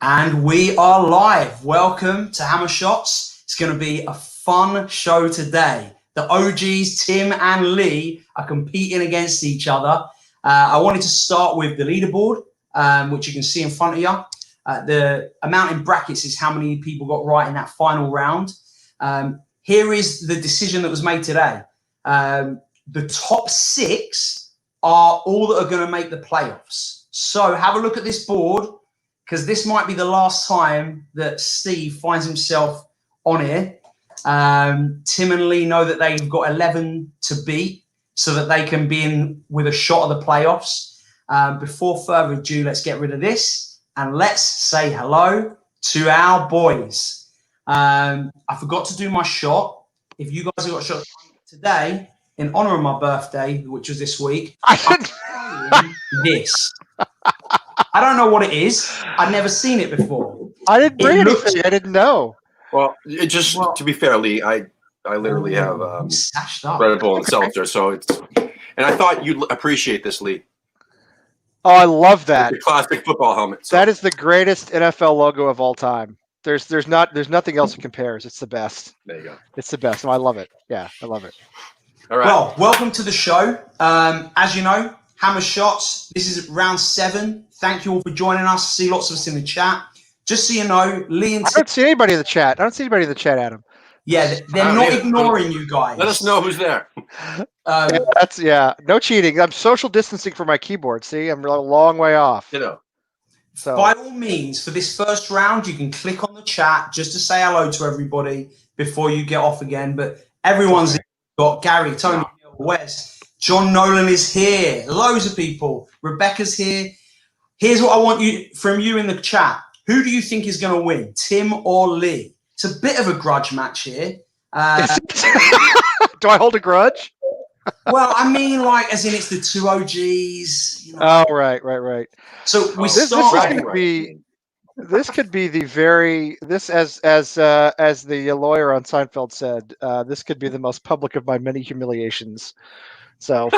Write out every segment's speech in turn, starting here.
And we are live. Welcome to Hammer Shots. It's going to be a fun show today. The OGs, Tim and Lee, are competing against each other. I wanted to start with the leaderboard, which you can see in front of you. The amount in brackets is how many people got right in that final round. Here is the decision that was made today. The top 6 are all that are going to make the playoffs. So have a look at this board, because this might be the last time that Steve finds himself on here. Tim and Lee know that they've got 11 to beat so that they can be in with a shot of the playoffs. Before further ado, let's get rid of this and let's say hello to our boys. I forgot to do my shot. If you guys have got a shot today, in honor of my birthday, which was this week, I'm this. I don't know what it is. I've never seen it before. I didn't bring anything. I didn't know. Well, to be fair, Lee, I literally have Red Bull and seltzer, so it's. And I thought you'd appreciate this, Lee. Oh, I love that. It's a classic football helmet. So. That is the greatest NFL logo of all time. There's nothing else that compares. It's the best. There you go. It's the best. Oh, I love it. Yeah, I love it. All right. Well, welcome to the show. As you know, Hammer Shots. This is round 7. Thank you all for joining us. I see lots of us in the chat. Just so you know, Lee and Tim, I don't see anybody in the chat. Adam. Yeah, they're not ignoring you guys. Let us know who's there. No cheating. I'm social distancing for my keyboard. See, I'm a long way off. You know. So by all means, for this first round, you can click on the chat just to say hello to everybody before you get off again. But everyone's got Gary, Tony, Wes, John Nolan is here. Loads of people. Rebecca's here. Here's what I want from you in the chat. Who do you think is going to win, Tim or Lee? It's a bit of a grudge match here. Do I hold a grudge? Well, I mean, like, as in it's the 2 OGs. You know. Oh, right. So we This could be the very as the lawyer on Seinfeld said. This could be the most public of my many humiliations. So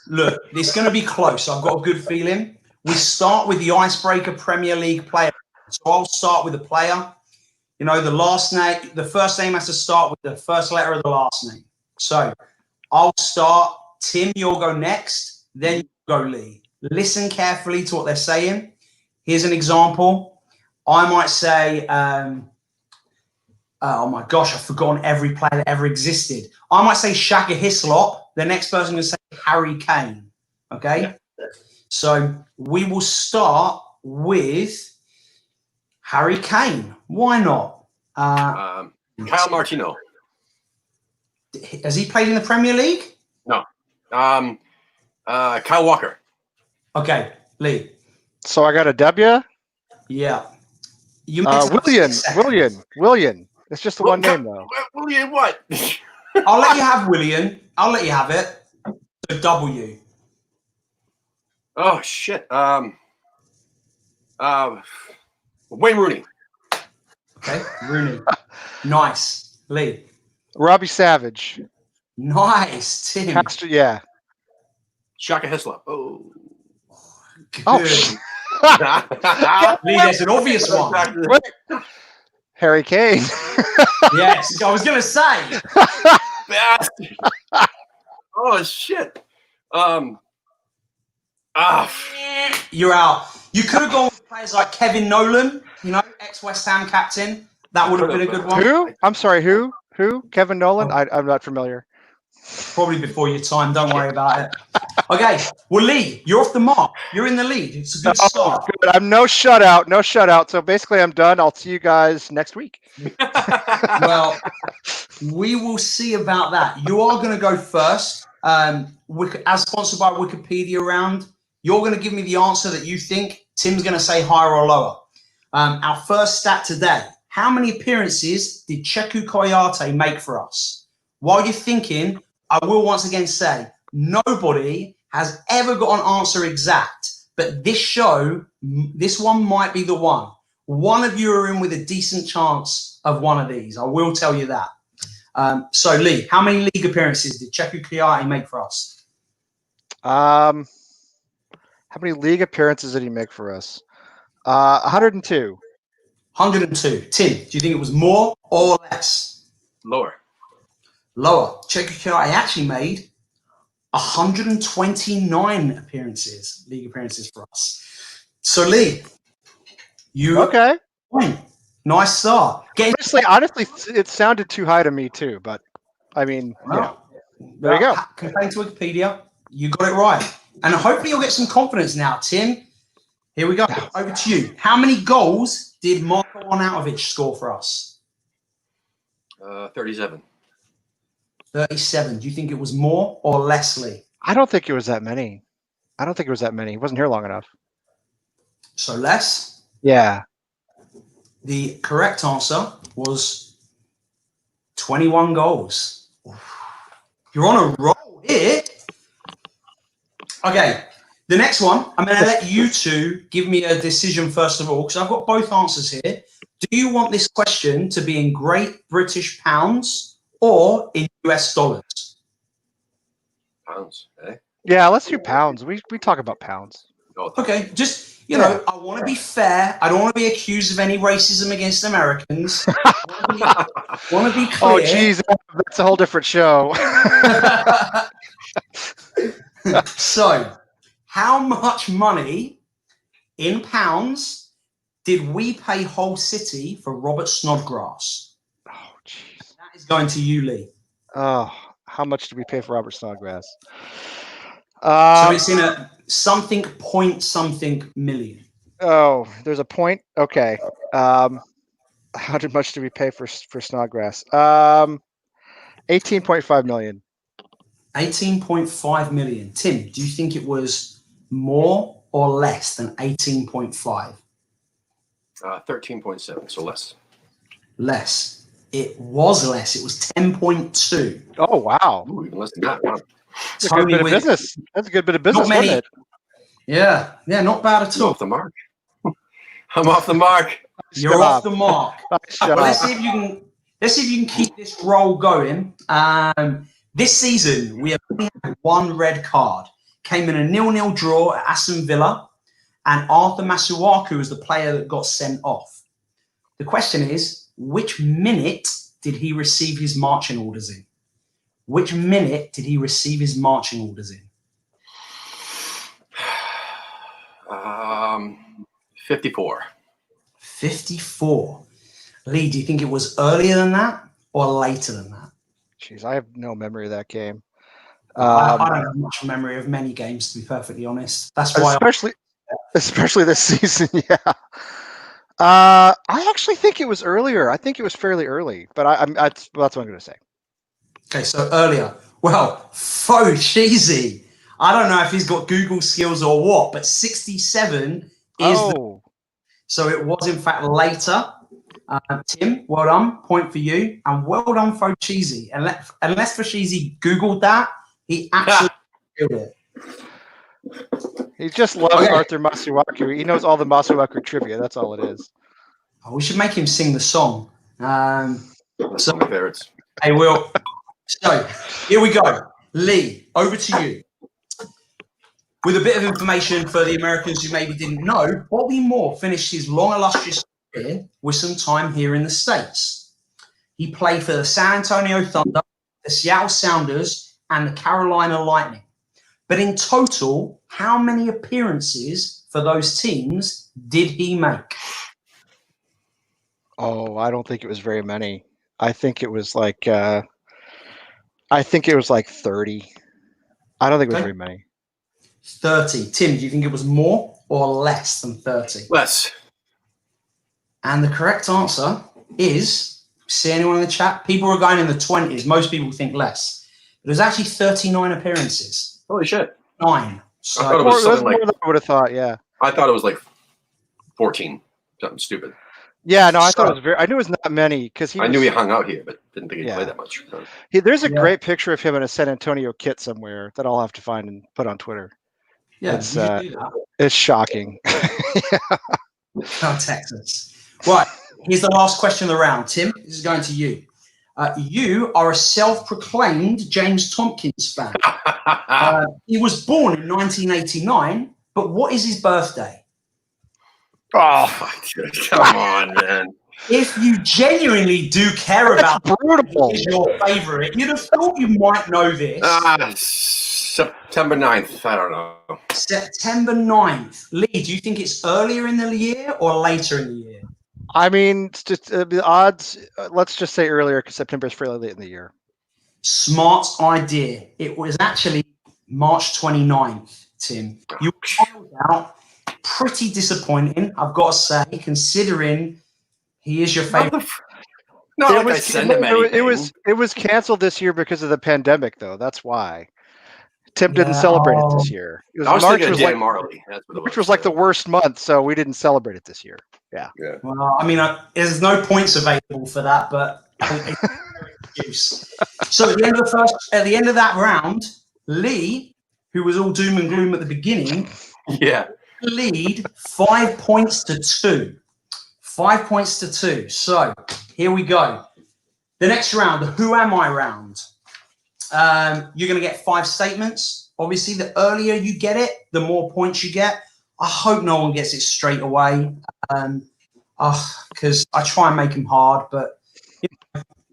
look, it's going to be close. I've got a good feeling. We start with the icebreaker Premier League player. So I'll start with a player. You know, the first name has to start with the first letter of the last name. So I'll start. Tim, you'll go next. Then you go Lee. Listen carefully to what they're saying. Here's an example. I might say, oh my gosh, I've forgotten every player that ever existed. I might say Shaka Hislop. The next person will say Harry Kane. Okay? Yeah. So we will start with Harry Kane. Why not? Kyle Martino. Has he played in the Premier League? No. Kyle Walker. Okay, Lee. So I got a W? Yeah. William. It's just the one name, though. William what? I'll let you have William. I'll let you have it. So W. Oh, shit. Wayne Rooney. Okay, Rooney. Nice. Lee. Robbie Savage. Nice. Tim. Yeah. Shaka Hislop. Oh. Good. Lee, there's an obvious one. Harry Kane. Yes, I was going to say. Oh, shit. You're out. You could have gone with players like Kevin Nolan, ex-West Ham captain. That would have been a good one. Who? I'm sorry, who? Kevin Nolan? I'm not familiar. Probably before your time. Don't worry about it. Okay. Well, Lee, you're off the mark. You're in the lead. It's a good start. Good. I'm no shutout. So basically, I'm done. I'll see you guys next week. Well, we will see about that. You are going to go first. As sponsored by Wikipedia round, you're going to give me the answer that you think. Tim's going to say higher or lower. Our first stat today. How many appearances did Cheku Koyate make for us? While you're thinking, I will once again say, nobody has ever got an answer exact, but this one might be the one. One of you are in with a decent chance of one of these. I will tell you that. So, Lee, how many league appearances did Cheku Koyate make for us? How many league appearances did he make for us? 102. 102. Tim, do you think it was more or less? Lower. Lower. Check your out. He actually made 129 league appearances for us. So, Lee, you Okay. win. Nice start. Honestly, it sounded too high to me too, but I mean, there you go. Compared to Wikipedia, you got it right. And hopefully you'll get some confidence now. Tim, here we go. Over to you. How many goals did Marko Arnautovic score for us? 37. 37. Do you think it was more or less, Lee? I don't think it was that many. He wasn't here long enough. So less? Yeah. The correct answer was 21 goals. You're on a roll here. Okay, the next one, I'm going to let you two give me a decision first of all, because I've got both answers here. Do you want this question to be in Great British pounds or in US dollars? Pounds, eh? Yeah, let's do pounds. We talk about pounds. Okay, just, you know, I want to be fair. I don't want to be accused of any racism against Americans. I want to be clear. Oh, geez, that's a whole different show. So, how much money in pounds did we pay Hull City for Robert Snodgrass? Oh, jeez. That is going to you, Lee. Oh, how much did we pay for Robert Snodgrass? So it's in a something million. Oh, there's a point. Okay. How much did we pay for Snodgrass? 18.5 million. 18.5 million. Tim, do you think it was more or less than 18.5? 13.7, so less. Less. It was less. It was 10.2. Oh, wow. Ooh, even less than that. Wow. That's a good bit of business. That's a good bit of business, wasn't it? Yeah, not bad at all. I'm off the mark. I'm off the mark. You're off the mark. Well, let's see if you can keep this roll going. This season we have only had one red card. Came in a 0-0 draw at Aston Villa, and Arthur Masuaku was the player that got sent off. The question is, which minute did he receive his marching orders in? Which minute did he receive his marching orders in? 54. 54. Lee, do you think it was earlier than that or later than that? Jeez, I have no memory of that game. I don't have much memory of many games, to be perfectly honest. That's why, especially this season. Yeah. I actually think it was earlier. I think it was fairly early, but that's what I'm going to say. Okay, so earlier. Well, faux cheesy. I don't know if he's got Google skills or what, but 67 is so it was in fact later. Tim, well done. Point for you. And well done, faux cheesy. Unless faux cheesy Googled that, he actually killed it. He just loves Arthur Masuaku. He knows all the Masuaku trivia. That's all it is. Oh, we should make him sing the song. That's one of my favorites. Hey, Will. So here we go. Lee, over to you. With a bit of information for the Americans who maybe didn't know, Bobby Moore finished his long, illustrious career with some time here in the States. He played for the San Antonio Thunder, the Seattle Sounders, and the Carolina Lightning. But in total, how many appearances for those teams did he make? Oh, I don't think it was very many. I think it was like 30. I don't think it was very many. 30. Tim, do you think it was more or less than 30? Less. And the correct answer is, see anyone in the chat? People are going in the 20s. Most people think less. It was actually 39 appearances. Holy shit. 9. So I thought it was something more than I would have thought, yeah. I thought it was like 14. Something stupid. Yeah, no, I thought it was I knew it was not many because I knew he hung out here, but didn't think he'd play that much. So. There's a great picture of him in a San Antonio kit somewhere that I'll have to find and put on Twitter. Yeah, it's shocking. Oh, Texas. Right, here's the last question of the round. Tim, this is going to you. You are a self-proclaimed James Tompkins fan. He was born in 1989, but what is his birthday? Oh, come on, man. If you genuinely do care about brutal. is your favorite, you'd have thought you might know this. September 9th. I don't know. September 9th. Lee, do you think it's earlier in the year or later in the year? I mean, it's just, the odds, let's just say earlier because September is fairly late in the year. Smart idea. It was actually March 29th, Tim. You found out. Pretty disappointing, I've got to say, considering he is your favorite. It was canceled this year because of the pandemic, though. That's why. Tim didn't celebrate it this year. March was like the worst month, so we didn't celebrate it this year. Yeah. Well, I mean, there's no points available for that, but excuse. So at the end of that round, Lee, who was all doom and gloom at the beginning, lead 5 points to 2. 5 points to 2. So here we go. The next round, the Who Am I round. You're going to get 5 statements. Obviously, the earlier you get it, the more points you get. I hope no one gets it straight away because I try and make them hard, but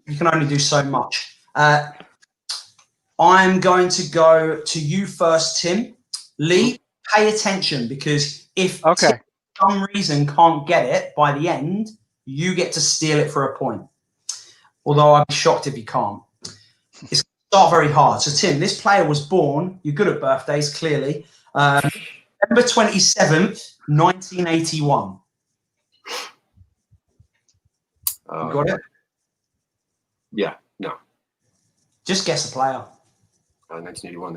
you can only do so much. I'm going to go to you first, Tim. Lee, pay attention because if Tim, for some reason, can't get it by the end, you get to steal it for a point. Although I'd be shocked if you can't. It's not very hard. So, Tim, this player was born, you're good at birthdays, clearly, November 27th, 1981. You got it? Yeah, no. Just guess a player. 1981,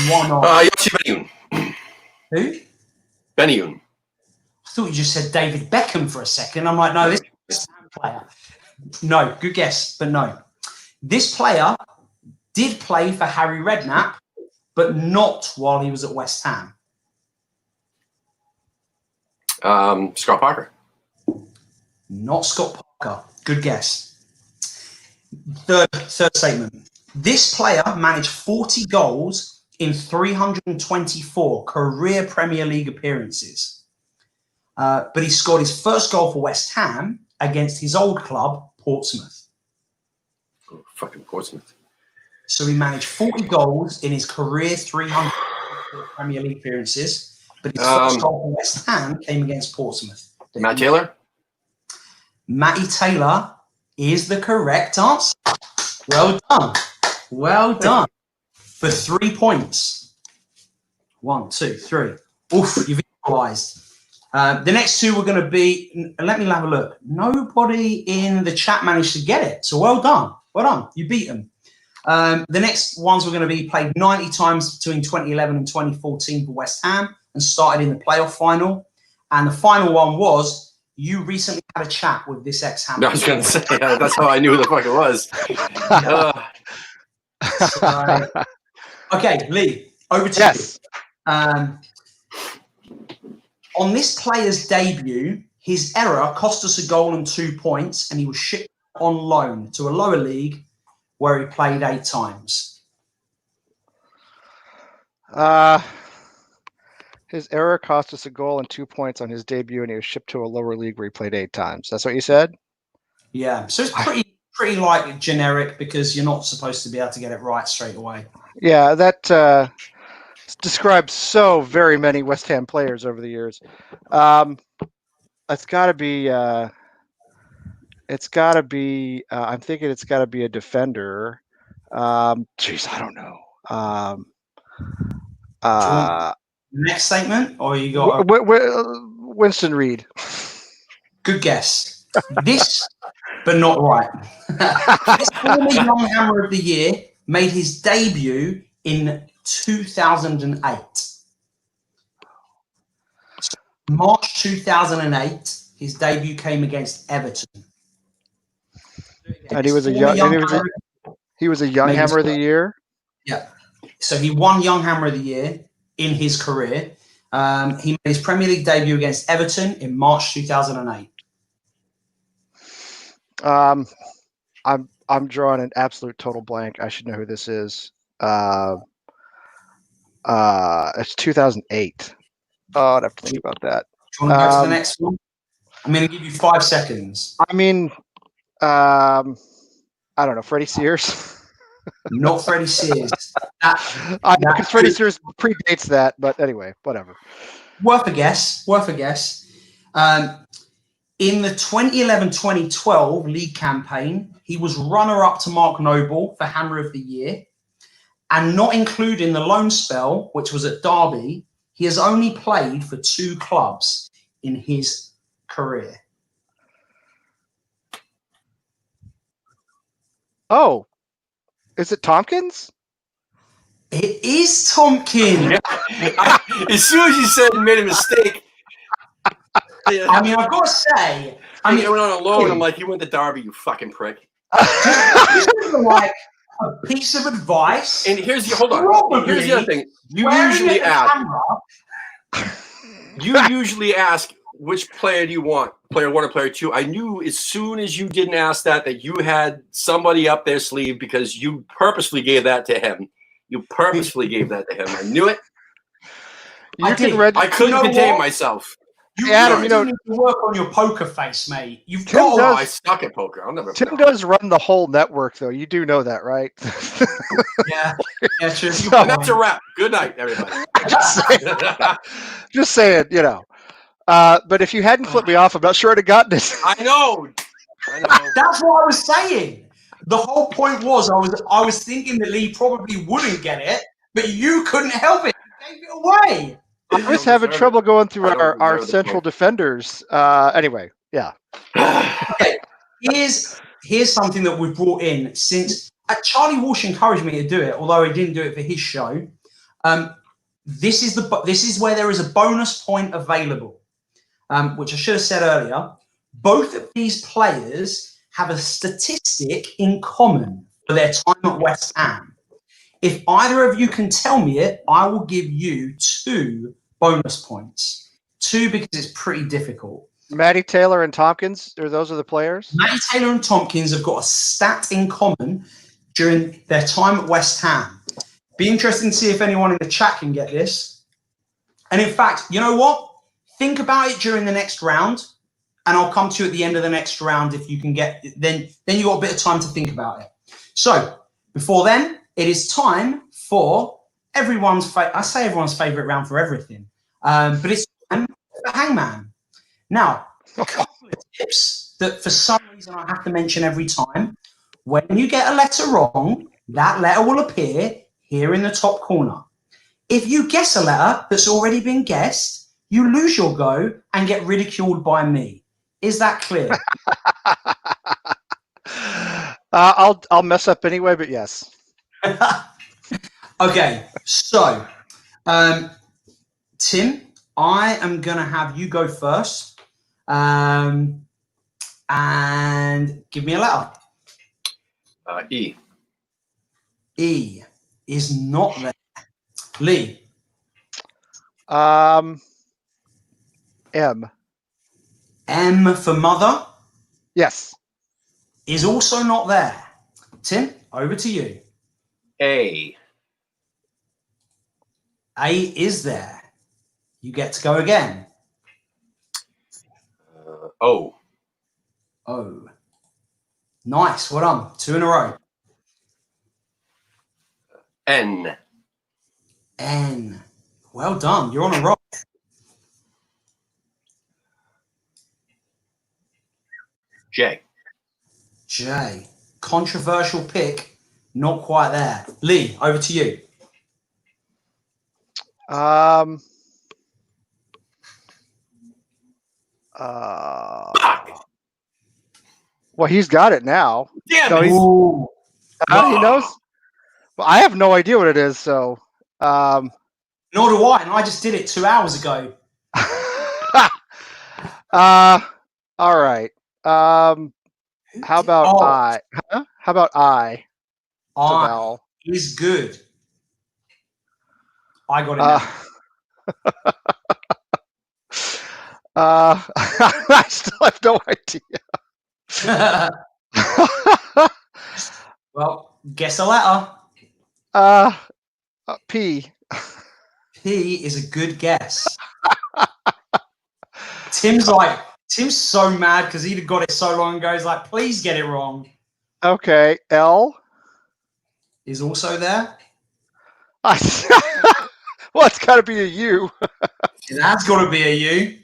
Why not? Yossi Benayoun. Who? Benayoun. I thought you just said David Beckham for a second. I'm like, no, this is a player. No, good guess, but no. This player did play for Harry Redknapp, but not while he was at West Ham. Scott Parker. Not Scott Parker. Good guess. Third statement. This player managed 40 goals in 324 career Premier League appearances. But he scored his first goal for West Ham against his old club, Portsmouth. Oh, fucking Portsmouth. So he managed 40 goals in his career 324 Premier League appearances, but his first goal for West Ham came against Portsmouth. Matt Taylor? Matty Taylor is the correct answer. Well done. Well done. For 3 points. 1, 2, 3. Oof, you've equalised. The next two were going to be, let me have a look. Nobody in the chat managed to get it. So well done. Well done. You beat them. The next ones were going to be played 90 times between 2011 and 2014 for West Ham and started in the playoff final. And the final one was, you recently had a chat with this ex-Ham. No, I was going to say, that's how I knew who the fuck it was. Okay, Lee, over to you. On this player's debut, his error cost us a goal and 2 points, and he was shipped on loan to a lower league where he played 8 times. His error cost us a goal and 2 points on his debut, and he was shipped to a lower league where he played 8 times. That's what you said? Yeah, so it's pretty like generic because you're not supposed to be able to get it right straight away. Yeah, that describes so very many West Ham players over the years. It's got to be. I'm thinking it's got to be a defender. Jeez, I don't know. Next statement, or you got Winston Reed. Good guess. This, but not right. This former Young Hammer of the Year made his debut in 2008. March 2008, his debut came against Everton. And he was a young Hammer of the Year. Yeah. So he won Young Hammer of the Year in his career. He made his Premier League debut against Everton in March 2008. I'm drawing an absolute total blank. I should know who this is. It's 2008. Oh, I'd have to think about that. Do you want to go to the next one? I'm going to give you 5 seconds. I mean, I don't know, Freddie Sears. Not Freddie Sears. I know, because Freddie Sears predates that, but anyway, whatever. Worth a guess. In the 2011-2012 league campaign, he was runner-up to Mark Noble for Hammer of the Year. And not including the loan spell, which was at Derby, he has only played for 2 clubs in his career. Oh, is it Tompkins? It is Tompkins. As soon as you said you made a mistake. I mean, I've got to say. I went on a loan. I'm like, you went to Derby, you fucking prick. Like a piece of advice. And here's the other thing. You usually ask. You usually ask which player do you want, player 1 or player 2. I knew as soon as you didn't ask that you had somebody up their sleeve because you purposely gave that to him. I knew it. I couldn't contain myself. Adam, you need to work on your poker face, mate. I suck at poker. Tim does run the whole network, though. You do know that, right? Yeah, true. And that's a wrap. Good night, everybody. Just saying, but if you hadn't flipped me off, I'm not sure I'd have gotten it. I know. That's what I was saying. The whole point was I was thinking that Lee probably wouldn't get it, but you couldn't help it. You gave it away. I was having trouble going through our central defenders. Anyway, yeah. Okay. Here's something that we've brought in since Charlie Walsh encouraged me to do it, although he didn't do it for his show. This is where there is a bonus point available, which I should have said earlier. Both of these players have a statistic in common for their time at West Ham. If either of you can tell me it, I will give you 2 bonus points. 2 because it's pretty difficult. Matty Taylor and Tompkins, those are the players? Matty Taylor and Tompkins have got a stat in common during their time at West Ham. Be interesting to see if anyone in the chat can get this. And in fact, you know what? Think about it during the next round, and I'll come to you at the end of the next round if you can get it. Then you got a bit of time to think about it. So before then, it is time for everyone's favorite round for everything. But it's time for Hangman. Now, a couple of tips that for some reason I have to mention every time. When you get a letter wrong, that letter will appear here in the top corner. If you guess a letter that's already been guessed, you lose your go and get ridiculed by me. Is that clear? I'll mess up anyway, but yes. Okay, so Tim, I am going to have you go first and give me a letter. E. E is not there. Lee. M. M for mother? Yes. Is also not there. Tim, over to you. A. A is there. You get to go again. O. O. Nice. Well done. 2 in a row. N. N. Well done. You're on a roll. J. J. Controversial pick. Not quite there. Lee, over to you. Well, he's got it now. Yeah. So he knows. Well, I have no idea what it is. So. Nor do I, and I just did it 2 hours ago. All right. How about I? Huh? How about I? I is good. I got it now. I still have no idea. Well, guess a letter. P. P is a good guess. Tim's so mad because he'd got it so long ago. He's like, please get it wrong. Okay, L is also there. Well, it's got to be a U. That's got to be a U.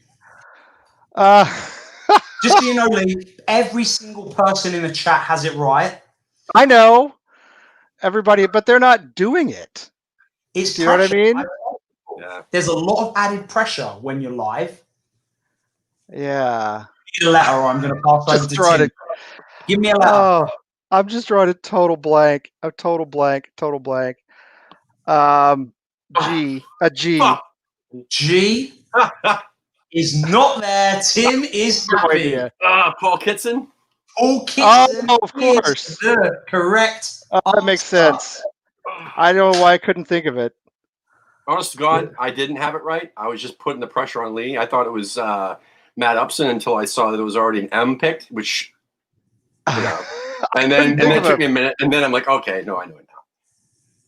Just so you know, Lee, every single person in the chat has it right. I know everybody, but they're not doing it. It's you know what I mean? Yeah. There's a lot of added pressure when you're live. Yeah. Need a letter, or I'm going to pass over to Tim. Give me a letter. Oh, I'm just drawing a total blank. A total blank. G. A G. G is not there. Tim is happy. Paul Kitson. Paul Kitson. Oh, of course. Is the correct that makes sense. I don't know why I couldn't think of it. Honest to God, I didn't have it right. I was just putting the pressure on Lee. I thought it was Matt Upson until I saw that it was already an M picked, which, and then it took me a minute, and then I'm like, okay, no, I know it now.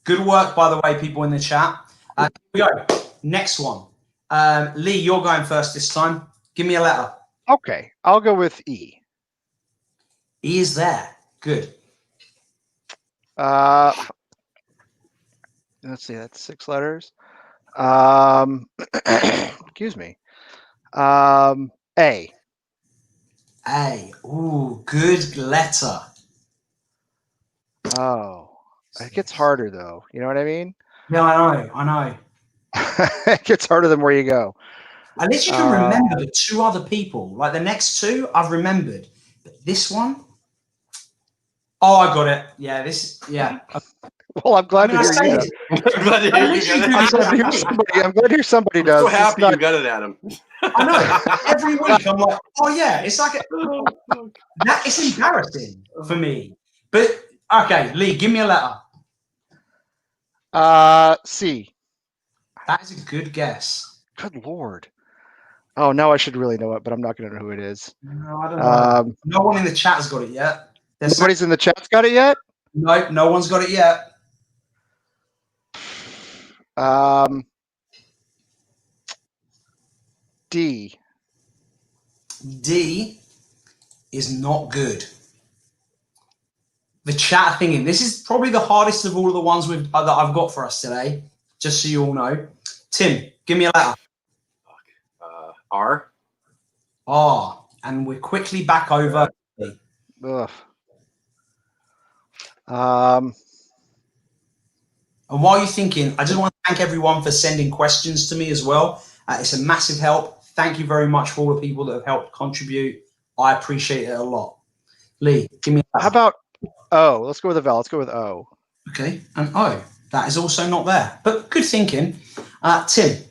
Good work, by the way, people in the chat. Here we go. Next one. Lee, you're going first this time. Give me a letter. Okay, I'll go with E. E is there. Good. Let's see, that's 6 letters. Excuse me. A. A. Ooh, good letter. Oh, it gets harder though. You know what I mean? Yeah, I know. It gets harder the more you go. At least you can remember the 2 other people. Like the next 2, I've remembered. But this one? Oh, I got it. Yeah, yeah. Well, I'm glad to hear you. I'm glad to hear somebody I'm does. so happy you got it, Adam. I know. Every week I'm like, oh yeah, it's like it's embarrassing for me. But okay, Lee, give me a letter. C. That is a good guess. Good Lord. Oh, now I should really know it, but I'm not going to know who it is. No, I don't know. No one in the chat has got it yet. Nobody's in the chat's got it yet? No, no one's got it yet. D. D is not good. The chat thinking this is probably the hardest of all of the ones that I've got for us today. Just so you all know, Tim, give me a letter. R. R, and we're quickly back over. Ugh. And while you're thinking, I just want to thank everyone for sending questions to me as well. It's a massive help. Thank you very much for all the people that have helped contribute. I appreciate it a lot. Lee, give me a letter. How about O? Let's go with a vowel. Let's go with O. Okay, and O. That is also not there. But good thinking. Tim.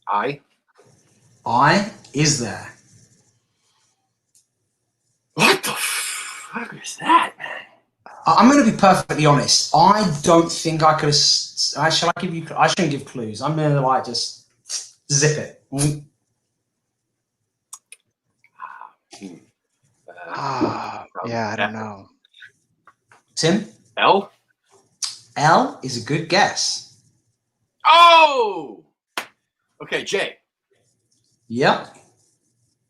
I. I is there. What the fuck is that, man? I'm going to be perfectly honest. I don't think I could have. Shall I give you? I shouldn't give clues. I'm going to just zip it. Yeah, I don't know. Tim? L? L is a good guess. Oh! Okay, J. Yep.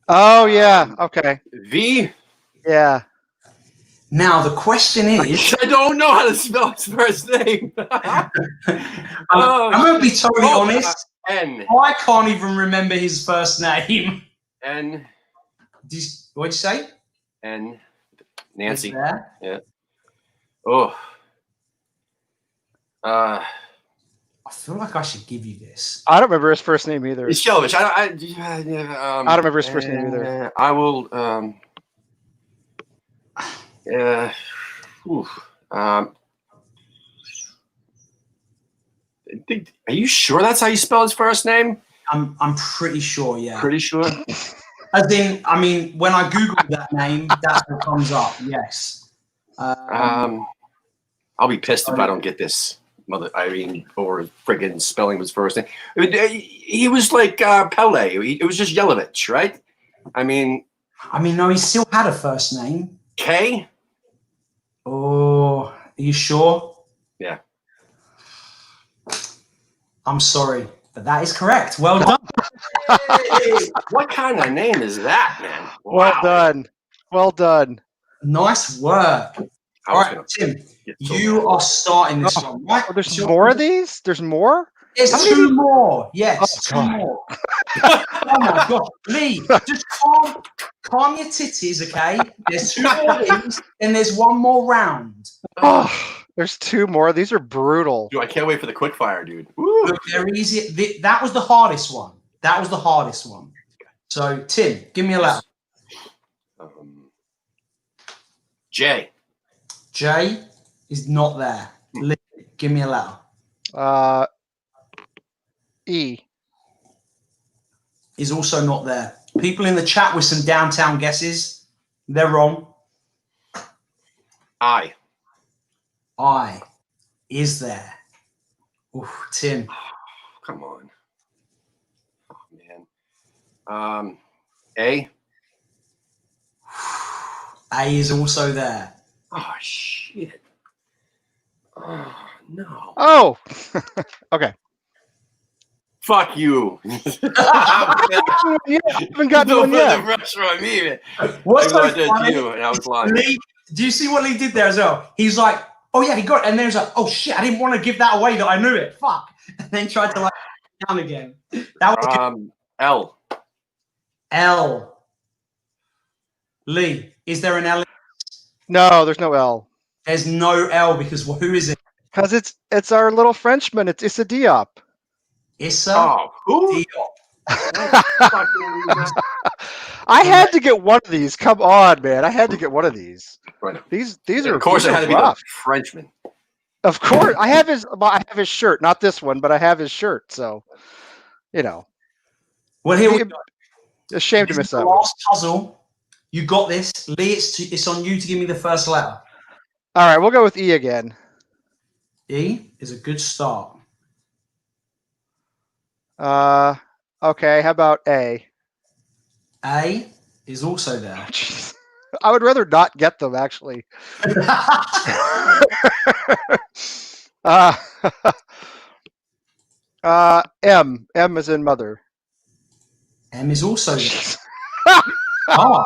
Oh, yeah. Okay. V? Yeah. Now, the question is... I don't know how to spell his first name. I'm going to be totally honest. N. I can't even remember his first name. N. What'd you say? N. Nancy. Yeah. Oh. I feel like I should give you this. I don't remember his first name either. It's Shelovich. I don't remember his first name either. I will. Are you sure that's how you spell his first name? I'm pretty sure. Yeah. Pretty sure. As in, I mean, when I Googled that name, that's what comes up. Yes. I'll be pissed if I don't get this. Mother Irene or friggin' spelling his first name. He was like Pele. It was just Yelovich, right? I mean, no, he still had a first name. K? Oh, are you sure? Yeah. I'm sorry, but that is correct. Well done. Hey, what kind of name is that, man? Wow. Well done. Well done. Nice work. All right, Tim, you are starting this one, right? Oh, there's more of these? There's more? There's two more. Yes, Oh, two more. Oh my God. Lee, just calm your titties, okay? There's two more of these, and there's one more round. Oh, there's two more. These are brutal. Dude, I can't wait for the quick fire, dude. Look, they're easy. That was the hardest one. That was the hardest one. So, Tim, give me a letter. J. J is not there. Lee, give me a letter. E. Is also not there. People in the chat with some downtown guesses, they're wrong. I. I is there. Ooh, Tim. Come on. Oh, man. A. A is also there. Oh, shit. Oh, no. Oh, okay. Fuck you. You haven't gotten one yet. No pressure on me, man. What's so funny? You, and I was lying. Lee, do you see what Lee did there as well? He's like, oh yeah, he got it. And then he's like, oh shit, I didn't want to give that away that I knew it. Fuck. And then tried to like down again. That was good. L. L. Lee, is there an L? No, there's no L. There's no L because who is it? Because it's our little Frenchman. It's a Diop. Issa. Oh, who? Diop. I had to get one of these. Come on, man. I had to get one of these. Right. These are. Of course, it had to be the Frenchman. Of course, I have his shirt. Not this one, but I have his shirt. So, Well, here we go. Ashamed to miss that. Last puzzle. You got this, Lee. It's on you to give me the first letter. All right, we'll go with E again. E is a good start. Okay. How about A? A is also there. I would rather not get them, actually. M. M is in mother. M is also there. Oh.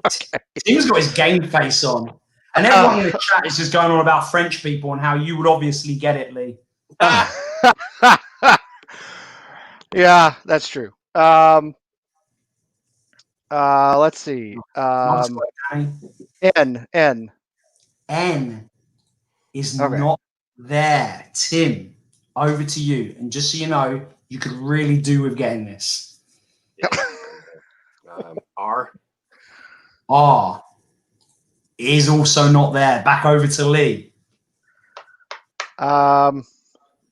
Okay. Tim's got his game face on. And everyone in the chat is just going on about French people and how you would obviously get it, Lee. Yeah, that's true. Let's see. N. N is not there. Tim, over to you. And just so you know, you could really do with getting this. R. R is also not there. Back over to Lee.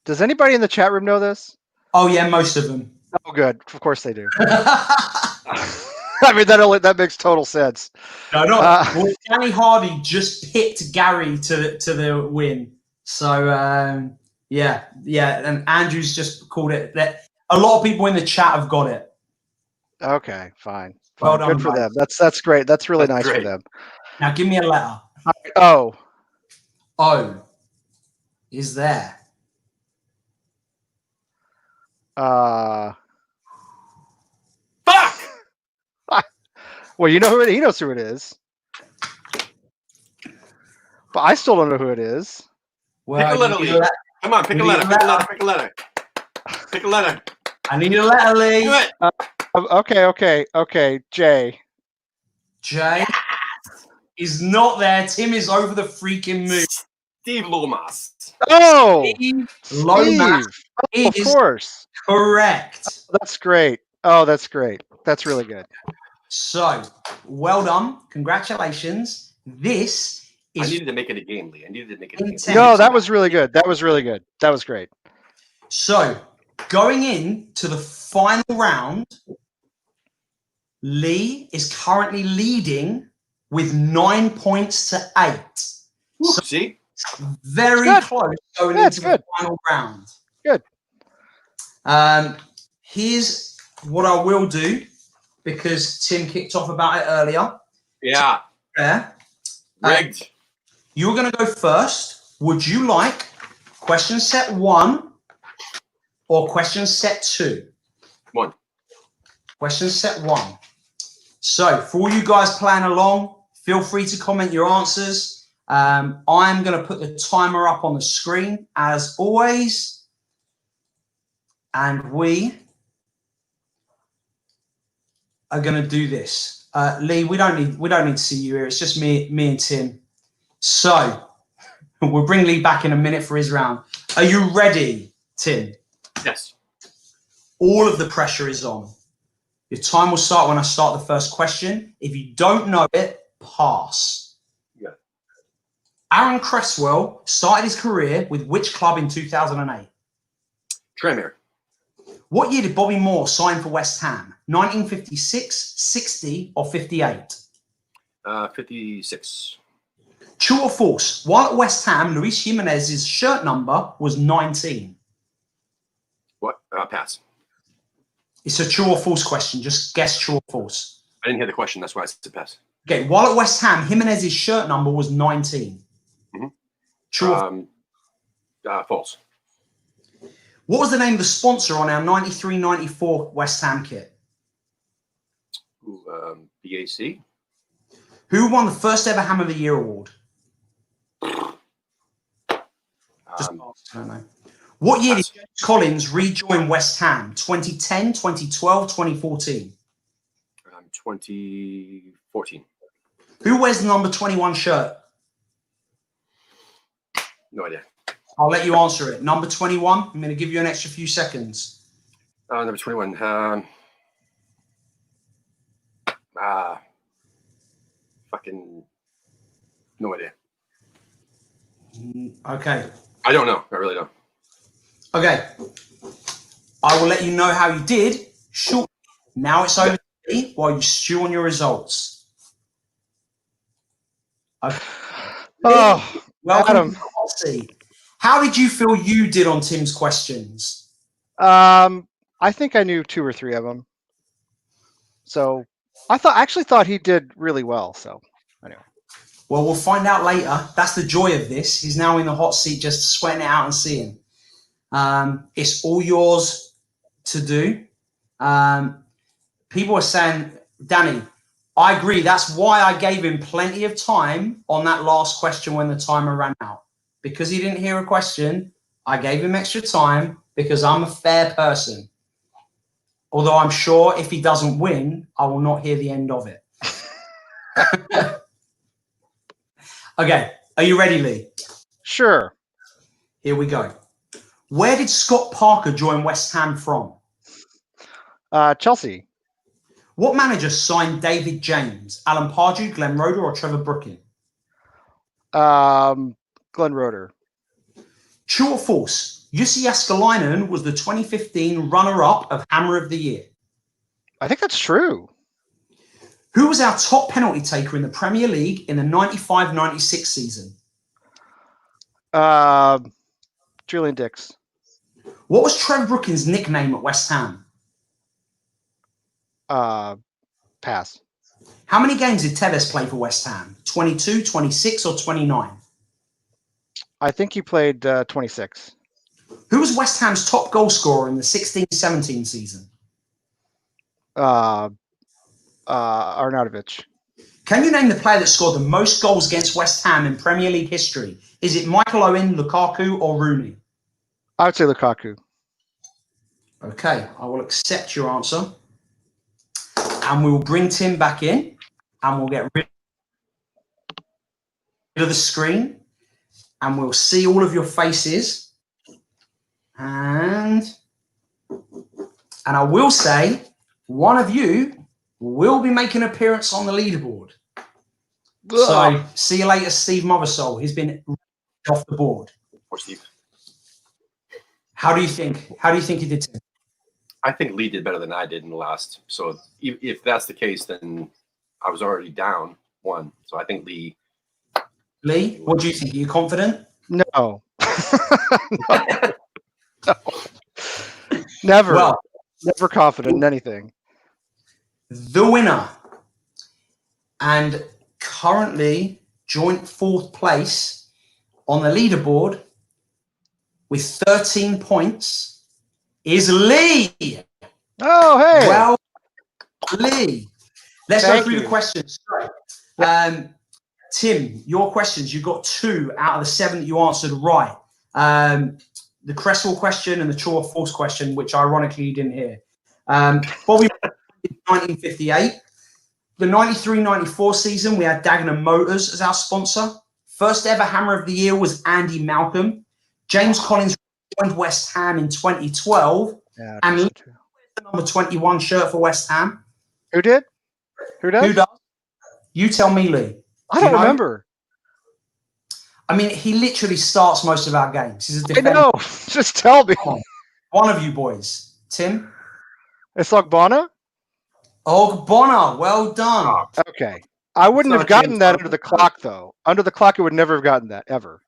Does anybody in the chat room know this? Oh, yeah, most of them. Oh, good. Of course they do. I mean, that makes total sense. No, well, Danny Hardy just picked Gary to the win. So, yeah. And Andrew's just called it. That a lot of people in the chat have got it. Okay, fine. Well done, good for them. That's great. That's really nice for them. Now, give me a letter. O. O is there. Fuck! Well, you know who he knows who it is. But I still don't know who it is. Well, pick a letter, Lee. Come on, pick a letter. Pick a letter. Pick a letter. I need a letter, Lee. Do it. Okay. J. J is not there. Tim is over the freaking moon. Steve Lomas. Oh! Steve Lomas of course. Correct. Oh, that's great. Oh, that's great. That's really good. So, well done. Congratulations. This is... I needed to make it a game, Lee. I needed to make it a game. No, that was really good. That was really good. That was great. So, going into the final round, Lee is currently leading with 9 points to 8. So, see? Very close going into the final round. Good. Here's what I will do, because Tim kicked off about it earlier. Yeah. Yeah. Rigged. you're going to go first. Would you like question set 1 or question set 2? 1. Question set 1. So for all you guys playing along, feel free to comment your answers. I'm going to put the timer up on the screen as always. And we are going to do this. Lee, we don't need to see you here. It's just me and Tim. So we'll bring Lee back in a minute for his round. Are you ready, Tim? Yes. All of the pressure is on. Your time will start when I start the first question. If you don't know it, pass. Yeah. Aaron Cresswell started his career with which club in 2008? Tranmere. What year did Bobby Moore sign for West Ham? 1956, 60, or 58? 56. True or false? While at West Ham, Luis Jimenez's shirt number was 19. What? Pass. It's a true or false question. Just guess true or false. I didn't hear the question. That's why I said pass. Okay. While at West Ham, Jimenez's shirt number was 19. Mm-hmm. True or false. What was the name of the sponsor on our 93-94 West Ham kit? BAC. Who won the first ever Ham of the Year award? Just I don't know. What year did James Collins rejoin West Ham? 2010, 2012, 2014? 2014. Who wears the number 21 shirt? No idea. I'll let you answer it. Number 21. I'm going to give you an extra few seconds. Number 21. Fucking no idea. Okay. I don't know. I really don't. Okay. I will let you know how you did. Short. Now it's over to me while you stew on your results. Okay. Oh, welcome Adam. to the hot seat. How did you feel you did on Tim's questions? I think I knew 2 or 3 of them. So I actually thought he did really well. So anyway. Well, we'll find out later. That's the joy of this. He's now in the hot seat, just sweating it out and seeing. It's all yours to do. People are saying, Danny, I agree. That's why I gave him plenty of time on that last question when the timer ran out. Because he didn't hear a question, I gave him extra time because I'm a fair person. Although I'm sure if he doesn't win, I will not hear the end of it. Okay, are you ready, Lee? Sure. Here we go. Where did Scott Parker join West Ham from? Chelsea. What manager signed David James? Alan Pardew, Glenn Roeder, or Trevor Brooking? Glenn Roeder. True or false? Jussi Jääskeläinen was the 2015 runner-up of Hammer of the Year. I think that's true. Who was our top penalty taker in the Premier League in the 95-96 season? Julian Dix. What was Trevor Brooking's nickname at West Ham? Pass. How many games did Tevez play for West Ham? 22, 26, or 29? I think he played 26. Who was West Ham's top goal scorer in the 16-17 season? Arnautovic. Can you name the player that scored the most goals against West Ham in Premier League history? Is it Michael Owen, Lukaku, or Rooney? I would say Lukaku. Okay, I will accept your answer. And we will bring Tim back in and we'll get rid of the screen and we'll see all of your faces. And I will say one of you will be making an appearance on the leaderboard. Ugh. So see you later, Steve Mothersole. He's been off the board. Poor Steve. How do you think he did, Tim? I think Lee did better than I did in the last. So if that's the case, then I was already down 1. So I think Lee. Lee, what do you think? Are you confident? No. No. Never. Well, never confident in anything. The winner and currently joint 4th place on the leaderboard with 13 points is Lee. Oh, hey. Well, Lee. Let's go through the questions straight. Tim, your questions, you got 2 out of the 7 that you answered right. The Cresswell question and the true or false question, which ironically you didn't hear. Bobby, 1958. The 93-94 season, we had Dagenham Motors as our sponsor. First ever Hammer of the Year was Andy Malcolm. James Collins joined West Ham in 2012. Yeah, and the number 21 shirt for West Ham. Who did? Who does? Who does? You tell me, Lee. I don't remember. I mean, he literally starts most of our games. He's a defender. I know. Just tell me. One of you boys. Tim? It's Ogbonna? Ogbonna. Well done. Okay. I wouldn't have gotten that under the clock, though. Under the clock, I would never have gotten that, ever.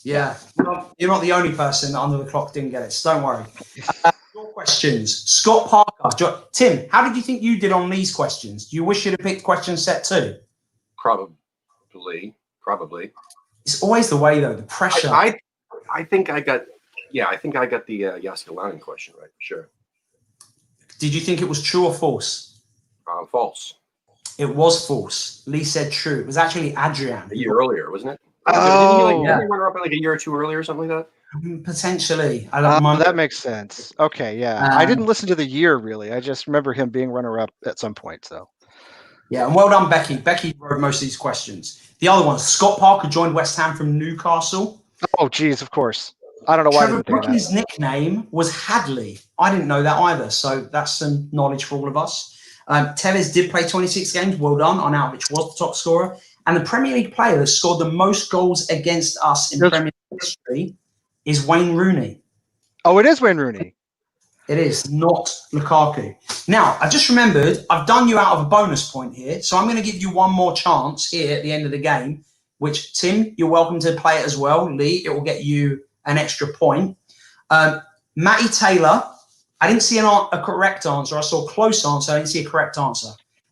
Yeah. Well, you're not the only person that under the clock didn't get it, so don't worry. Your questions. Scott Parker. Tim, how did you think you did on these questions? Do you wish you'd have picked question set 2? Probably. It's always the way, though. The pressure. I think I got the Yaskalainen question right, for sure. Did you think it was true or false? False. It was false. Lee said true. It was actually Adrian. A year earlier, wasn't it? Oh, didn't he run her up like a year or 2 earlier or something like that? Potentially. That makes sense. Okay, yeah. I didn't listen to the year, really. I just remember him being runner-up at some point. So, yeah, and well done, Becky. Becky wrote most of these questions. The other one, Scott Parker joined West Ham from Newcastle. Oh, geez, of course. I don't know why. Trevor Brookings' nickname was Hadley. I didn't know that either, so that's some knowledge for all of us. Tevez did play 26 games. Well done. On average, was the top scorer. And the Premier League player that scored the most goals against us in Premier League history is Wayne Rooney. Oh, it is Wayne Rooney. It is, not Lukaku. Now, I just remembered, I've done you out of a bonus point here, so I'm going to give you one more chance here at the end of the game, which, Tim, you're welcome to play it as well. Lee, it will get you an extra point. Matty Taylor, I didn't see a correct answer. I saw a close answer. I didn't see a correct answer.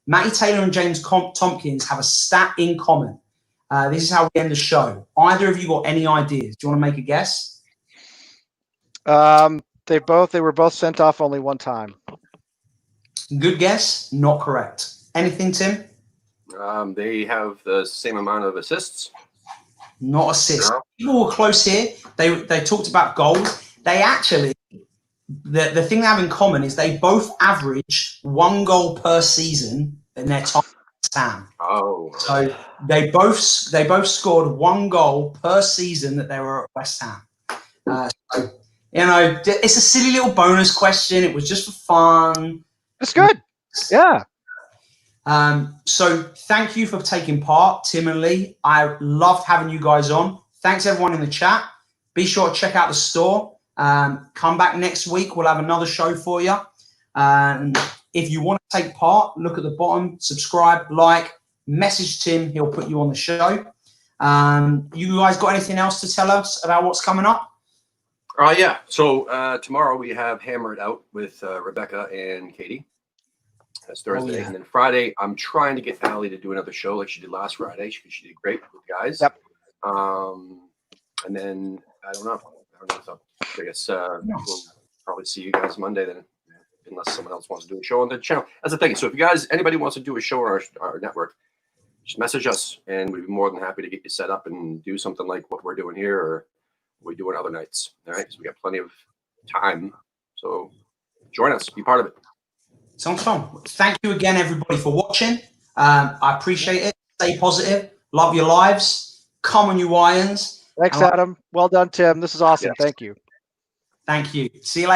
Matty Taylor and James Tompkins have a stat in common. This is how we end the show. Either of you got any ideas? Do you want to make a guess? They were both sent off only one time. Good guess. Not correct. Anything, Tim? They have the same amount of assists. Not assists. People were close here. They talked about goals. They actually, the thing they have in common is they both averaged 1 goal per season in their time at Sam. Oh. So they both scored 1 goal per season that they were at West Ham. So, you know, it's a silly little bonus question. It was just for fun. It's good. Yeah. So thank you for taking part, Tim and Lee. I loved having you guys on. Thanks everyone in the chat. Be sure to check out the store. Come back next week. We'll have another show for you. And if you want to take part, look at the bottom, subscribe, like, message Tim. He'll put you on the show. You guys got anything else to tell us about what's coming up? Yeah. So tomorrow we have Hammer It Out with Rebecca and Katie. That's Thursday. And then Friday, I'm trying to get Allie to do another show like she did last Friday. She did great with the guys. Yep. And then, I don't know. So I guess we'll probably see you guys Monday then, unless someone else wants to do a show on the channel. That's the thing. So if anybody wants to do a show on our network, just message us, and we'd be more than happy to get you set up and do something like what we're doing here or we do on other nights. All right, because we got plenty of time. So join us, be part of it. Sounds fun. Thank you again, everybody, for watching. I appreciate it. Stay positive. Love your lives. Come on, you irons. Thanks, Adam. Well done, Tim. This is awesome. Yes. Thank you. Thank you. See you later.